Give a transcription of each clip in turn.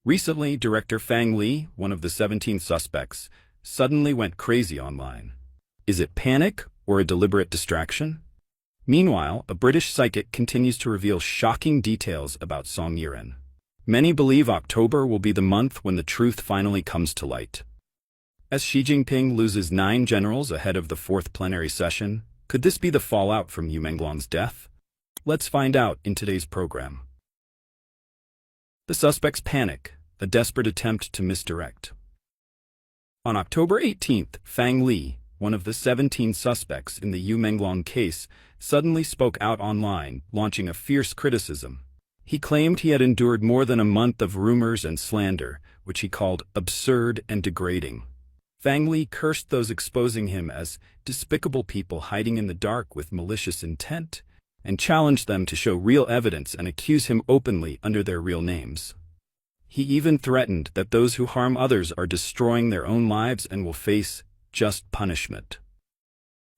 Recently, director Fang Li, one of the 17 suspects, suddenly went crazy online. Is it panic or a deliberate distraction? Meanwhile, a British psychic continues to reveal shocking details about Song Yiren. Many believe October will be the month when the truth finally comes to light. As Xi Jinping loses 9 generals ahead of the 4th plenary session, could this be the fallout from Menglong's death? Let's find out in today's program. The suspects panic, a desperate attempt to misdirect. On October 18th, Fang Li, one of the 17 suspects in the Menglong case, suddenly spoke out online, launching a fierce criticism. He claimed he had endured more than a month of rumors and slander, which he called absurd and degrading. Fang Li cursed those exposing him as despicable people hiding in the dark with malicious intent, and challenged them to show real evidence and accuse him openly under their real names. He even threatened that those who harm others are destroying their own lives and will face just punishment.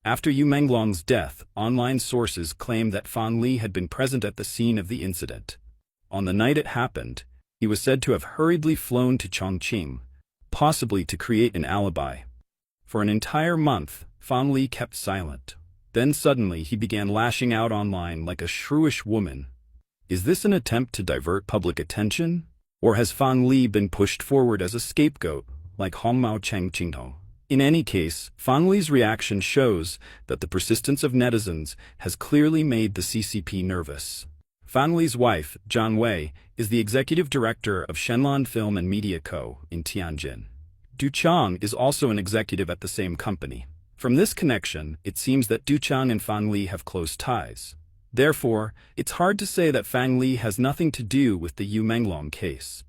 After Menglong's death, online sources claim that Fang Li had been present at the scene of the incident. On the night it happened, he was said to have hurriedly flown to Chongqing, possibly to create an alibi. For an entire month, Fang Li kept silent. Then suddenly he began lashing out online like a shrewish woman. Is this an attempt to divert public attention? Or has Fang Li been pushed forward as a scapegoat, like Hongmao Changqingho? In any case, Fang Li's reaction shows that the persistence of netizens has clearly made the CCP nervous. Fang Li's wife, Zhang Wei, is the executive director of Shenlan Film and Media Co. in Tianjin. Du Chang is also an executive at the same company. From this connection, it seems that Du Chang and Fang Li have close ties. Therefore, it's hard to say that Fang Li has nothing to do with the Menglong case.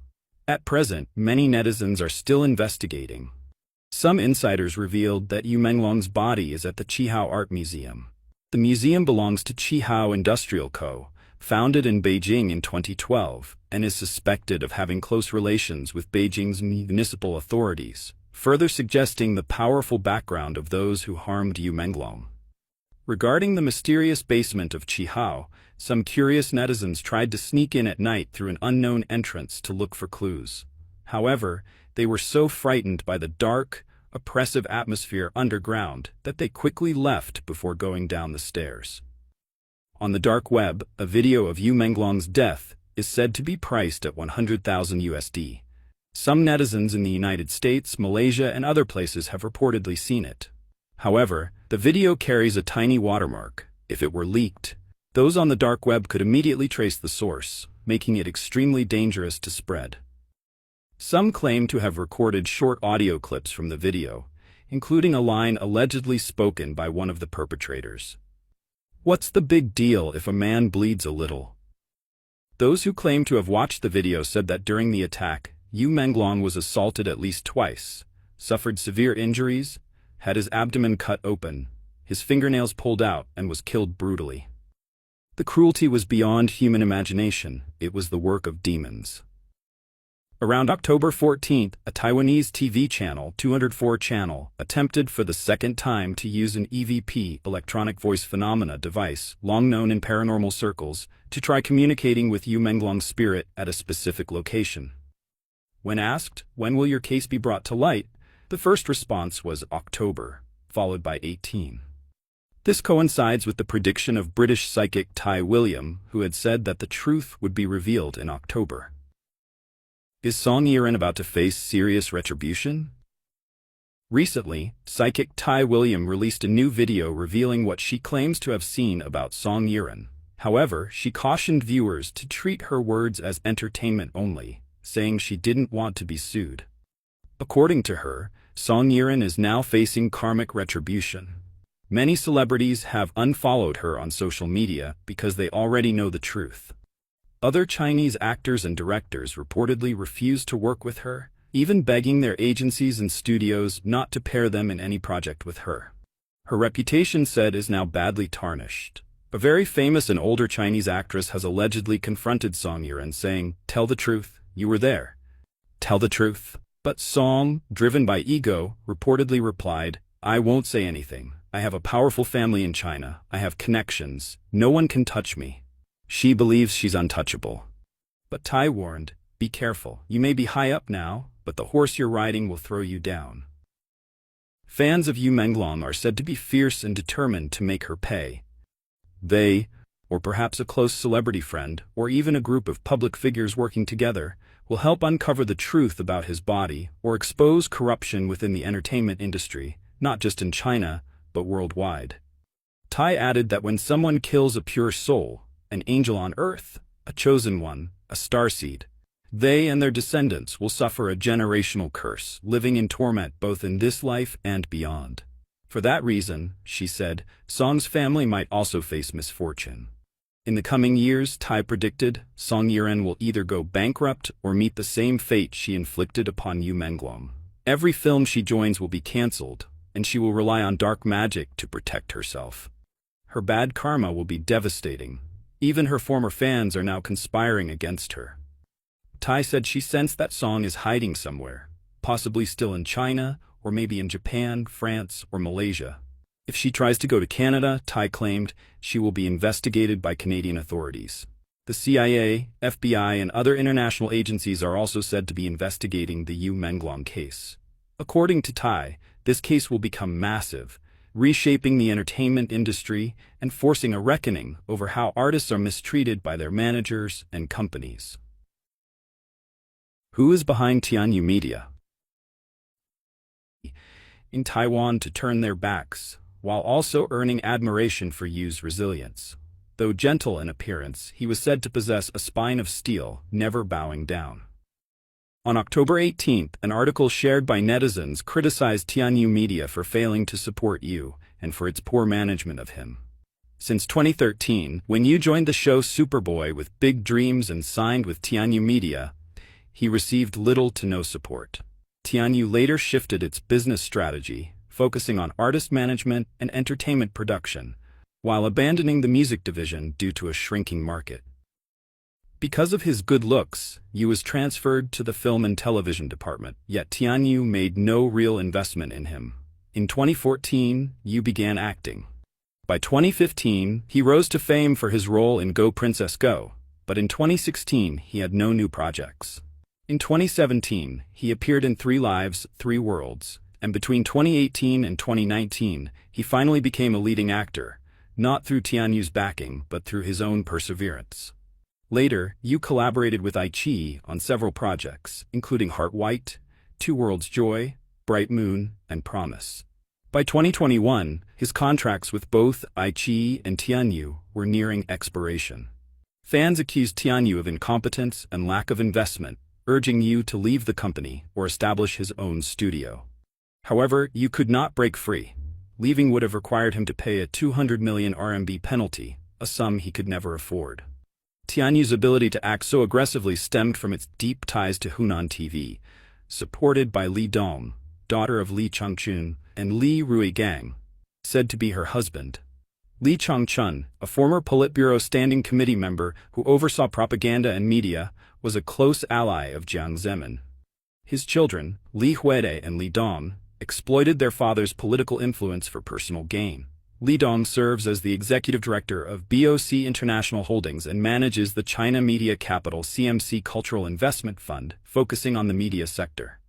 At present, many netizens are still investigating. Some insiders revealed that Menglong's body is at the Qihao Art Museum. The museum belongs to Qihao Industrial Co., founded in Beijing in 2012, and is suspected of having close relations with Beijing's municipal authorities, further suggesting the powerful background of those who harmed Menglong. Regarding the mysterious basement of Qihao, some curious netizens tried to sneak in at night through an unknown entrance to look for clues. However, they were so frightened by the dark, oppressive atmosphere underground that they quickly left before going down the stairs. On the dark web, a video of Menglong's death is said to be priced at 100,000 USD. Some netizens in the United States, Malaysia, and other places have reportedly seen it. However, the video carries a tiny watermark. If it were leaked, those on the dark web could immediately trace the source, making it extremely dangerous to spread. Some claim to have recorded short audio clips from the video, including a line allegedly spoken by one of the perpetrators. What's the big deal if a man bleeds a little? Those who claim to have watched the video said that during the attack, Menglong was assaulted at least twice, suffered severe injuries, had his abdomen cut open, his fingernails pulled out, and was killed brutally. The cruelty was beyond human imagination. It was the work of demons. Around October 14th, a Taiwanese TV channel, 204 Channel, attempted for the second time to use an EVP, electronic voice phenomena device, long known in paranormal circles, to try communicating with Menglong's spirit at a specific location. When asked, "When will your case be brought to light?" the first response was October, followed by 18. This coincides with the prediction of British psychic Tai William, who had said that the truth would be revealed in October. Is Song Yiren about to face serious retribution? Recently, psychic Tai William released a new video revealing what she claims to have seen about Song Yiren. However, she cautioned viewers to treat her words as entertainment only, saying she didn't want to be sued. According to her, Song Yiren is now facing karmic retribution. Many celebrities have unfollowed her on social media because they already know the truth. Other Chinese actors and directors reportedly refuse to work with her, even begging their agencies and studios not to pair them in any project with her. Her reputation, said, is now badly tarnished. A very famous and older Chinese actress has allegedly confronted Song Yiren, saying, "Tell the truth, you were there. Tell the truth." But Song, driven by ego, reportedly replied, "I won't say anything. I have a powerful family in China. I have connections. No one can touch me." She believes she's untouchable. But Tai warned, Be careful, you may be high up now, but the horse you're riding will throw you down. Fans of Yu Menglong are said to be fierce and determined to make her pay. They, or perhaps a close celebrity friend, or even a group of public figures working together, will help uncover the truth about his body or expose corruption within the entertainment industry, not just in China, but worldwide. Tai added that when someone kills a pure soul, an angel on earth, a chosen one, a starseed, they and their descendants will suffer a generational curse, living in torment both in this life and beyond. For that reason, she said, Song's family might also face misfortune. In the coming years, Tai predicted, Song Yiren will either go bankrupt or meet the same fate she inflicted upon Yu Menglong. Every film she joins will be cancelled, and she will rely on dark magic to protect herself. Her bad karma will be devastating. Even her former fans are now conspiring against her. Tai said she sensed that Song is hiding somewhere, possibly still in China, or maybe in Japan, France, or Malaysia. If she tries to go to Canada, Tai claimed, she will be investigated by Canadian authorities. The CIA, FBI, and other international agencies are also said to be investigating the Yu Menglong case. According to Tai, this case will become massive, reshaping the entertainment industry and forcing a reckoning over how artists are mistreated by their managers and companies. Who is behind Tianyu Media? In Taiwan to turn their backs, while also earning admiration for Yu's resilience. Though gentle in appearance, he was said to possess a spine of steel, never bowing down. On October 18th, an article shared by netizens criticized Tianyu Media for failing to support Yu and for its poor management of him. Since 2013, when Yu joined the show Superboy with big dreams and signed with Tianyu Media, he received little to no support. Tianyu later shifted its business strategy, focusing on artist management and entertainment production, while abandoning the music division due to a shrinking market. Because of his good looks, Yu was transferred to the film and television department, yet Tianyu made no real investment in him. In 2014, Yu began acting. By 2015, he rose to fame for his role in Go Princess Go, but in 2016 he had no new projects. In 2017, he appeared in 3 Lives, 3 Worlds, and between 2018 and 2019, he finally became a leading actor, not through Tianyu's backing, but through his own perseverance. Later, Yu collaborated with Aichi on several projects, including Heart White, 2 Worlds Joy, Bright Moon, and Promise. By 2021, his contracts with both Aichi and Tianyu were nearing expiration. Fans accused Tianyu of incompetence and lack of investment, urging Yu to leave the company or establish his own studio. However, Yu could not break free. Leaving would have required him to pay a 200 million RMB penalty, a sum he could never afford. Tianyu's ability to act so aggressively stemmed from its deep ties to Hunan TV, supported by Li Dong, daughter of Li Changchun, and Li Ruigang, said to be her husband. Li Changchun, a former Politburo Standing Committee member who oversaw propaganda and media, was a close ally of Jiang Zemin. His children, Li Huide and Li Dong, exploited their father's political influence for personal gain. Li Dong serves as the executive director of BOC International Holdings and manages the China Media Capital CMC Cultural Investment Fund, focusing on the media sector.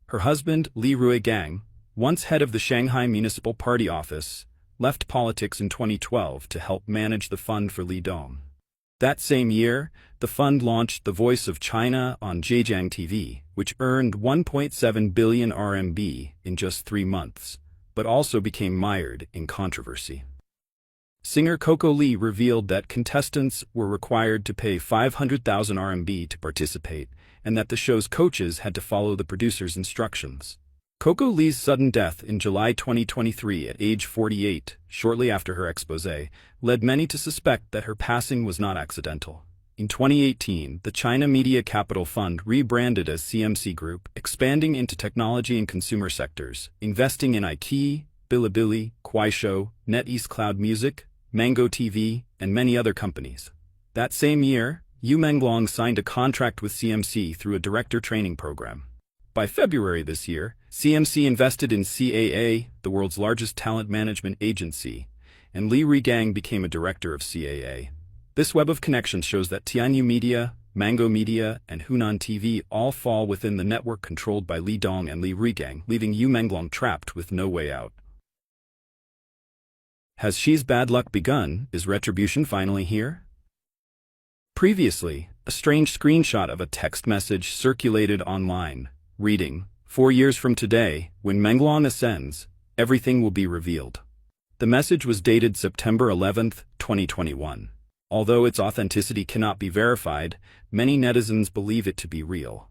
Her husband, Li Ruigang, once head of the Shanghai Municipal Party office, left politics in 2012 to help manage the fund for Li Dong. That same year, the fund launched The Voice of China on Zhejiang TV, which earned 1.7 billion RMB in just 3 months, but also became mired in controversy. Singer Coco Lee revealed that contestants were required to pay 500,000 RMB to participate, and that the show's coaches had to follow the producer's instructions. Coco Lee's sudden death in July 2023 at age 48, shortly after her exposé, led many to suspect that her passing was not accidental. In 2018, the China Media Capital Fund rebranded as CMC Group, expanding into technology and consumer sectors, investing in iQIYI, Bilibili, Kuaishou, NetEase Cloud Music, Mango TV, and many other companies. That same year, Yu Menglong signed a contract with CMC through a director training program. By February this year, CMC invested in CAA, the world's largest talent management agency, and Li Ruigang became a director of CAA. This web of connections shows that Tianyu Media, Mango Media, and Hunan TV all fall within the network controlled by Li Dong and Li Rigang, leaving Yu Menglong trapped with no way out. Has Xi's bad luck begun? Is retribution finally here? Previously, a strange screenshot of a text message circulated online, reading, "4 years from today, when Menglong ascends, everything will be revealed." The message was dated September 11, 2021. Although its authenticity cannot be verified, many netizens believe it to be real.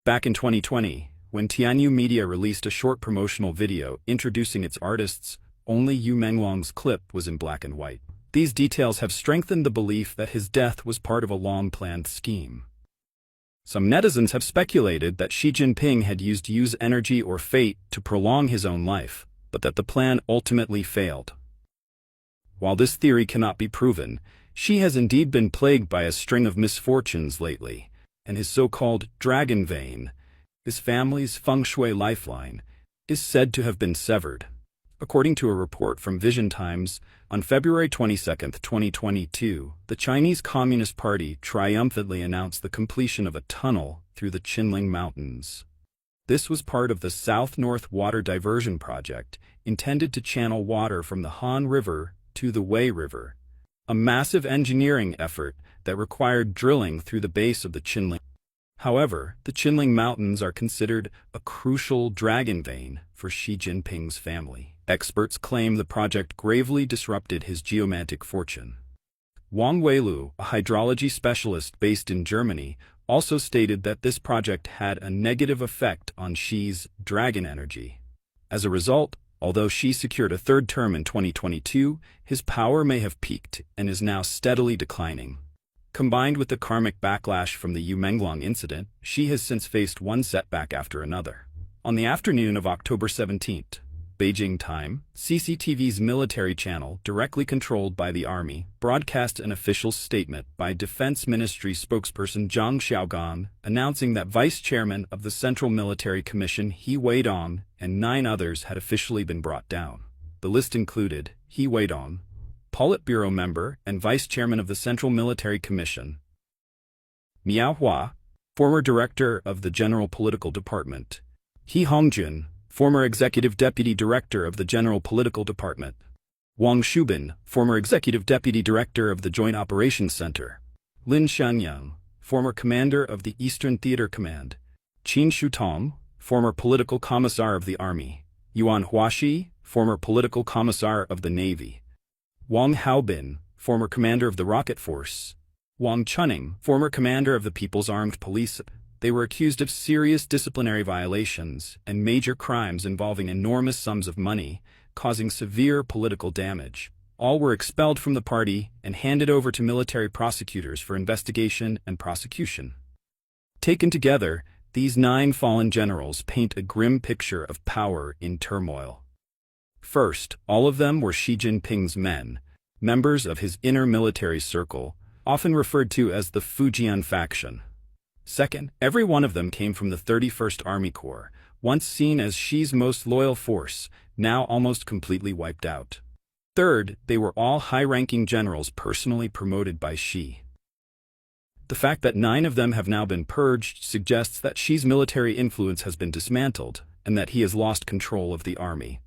Back in 2020, when Tianyu Media released a short promotional video introducing its artists, only Yu Menglong's clip was in black and white. These details have strengthened the belief that his death was part of a long-planned scheme. Some netizens have speculated that Xi Jinping had used Yu's energy or fate to prolong his own life, but that the plan ultimately failed. While this theory cannot be proven, Xi has indeed been plagued by a string of misfortunes lately, and his so-called dragon vein, his family's feng shui lifeline, is said to have been severed. According to a report from Vision Times, on February 22, 2022, the Chinese Communist Party triumphantly announced the completion of a tunnel through the Qinling Mountains. This was part of the South-North Water Diversion Project, intended to channel water from the Han River to the Wei River, a massive engineering effort that required drilling through the base of the Qinling. However, the Qinling Mountains are considered a crucial dragon vein for Xi Jinping's family. Experts claim the project gravely disrupted his geomantic fortune. Wang Weilu, a hydrology specialist based in Germany, also stated that this project had a negative effect on Xi's dragon energy. As a result, although Xi secured a third term in 2022, his power may have peaked and is now steadily declining. Combined with the karmic backlash from the Yu Menglong incident, Xi has since faced one setback after another. On the afternoon of October 17th, Beijing time, CCTV's military channel, directly controlled by the army, broadcast an official statement by Defense Ministry spokesperson Zhang Xiaogan, announcing that Vice Chairman of the Central Military Commission He Weidong and 9 others had officially been brought down. The list included He Weidong, Politburo member and Vice Chairman of the Central Military Commission; Miao Hua, former Director of the General Political Department; He Hongjun, former Executive Deputy Director of the General Political Department; Wang Shubin, former Executive Deputy Director of the Joint Operations Center; Lin Shanyang, former Commander of the Eastern Theater Command; Qin Shutong, former Political Commissar of the Army; Yuan Huaxi, former Political Commissar of the Navy; Wang Haobin, former Commander of the Rocket Force; Wang Chunning, former Commander of the People's Armed Police. They were accused of serious disciplinary violations and major crimes involving enormous sums of money, causing severe political damage. All were expelled from the party and handed over to military prosecutors for investigation and prosecution. Taken together, these 9 fallen generals paint a grim picture of power in turmoil. First, all of them were Xi Jinping's men, members of his inner military circle, often referred to as the Fujian faction. Second, every one of them came from the 31st Army Corps, once seen as Xi's most loyal force, now almost completely wiped out. Third, they were all high-ranking generals personally promoted by Xi. The fact that 9 of them have now been purged suggests that Xi's military influence has been dismantled, and that he has lost control of the army.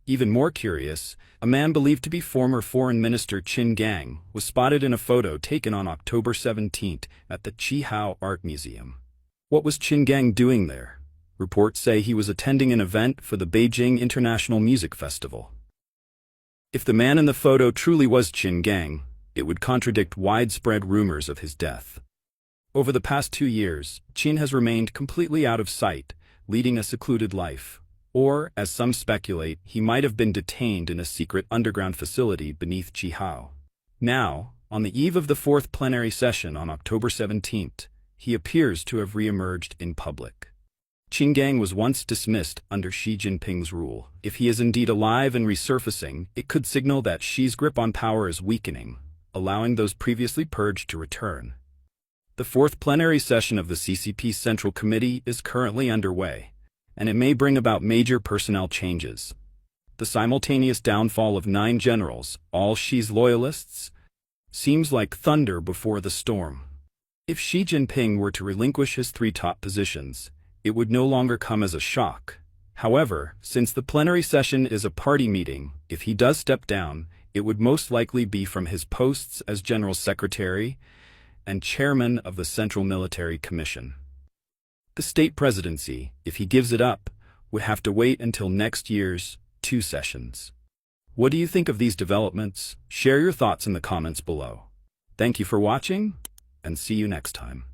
Even more curious, a man believed to be former Foreign Minister Qin Gang was spotted in a photo taken on October 17 at the Qihao Art Museum. What was Qin Gang doing there? Reports say he was attending an event for the Beijing International Music Festival. If the man in the photo truly was Qin Gang, it would contradict widespread rumors of his death. Over the past 2 years, Qin has remained completely out of sight, leading a secluded life. Or, as some speculate, he might have been detained in a secret underground facility beneath Qihao. Now, on the eve of the 4th plenary session on October 17th, he appears to have re-emerged in public. Qin Gang was once dismissed under Xi Jinping's rule. If he is indeed alive and resurfacing, it could signal that Xi's grip on power is weakening, allowing those previously purged to return. The 4th plenary session of the CCP Central Committee is currently underway, and it may bring about major personnel changes. The simultaneous downfall of 9 generals, all Xi's loyalists, seems like thunder before the storm. If Xi Jinping were to relinquish his three top positions, it would no longer come as a shock. However, since the plenary session is a party meeting, if he does step down, it would most likely be from his posts as General Secretary and Chairman of the Central Military Commission. The state presidency, if he gives it up, would have to wait until next year's 2 sessions. What do you think of these developments? Share your thoughts in the comments below. Thank you for watching, and see you next time.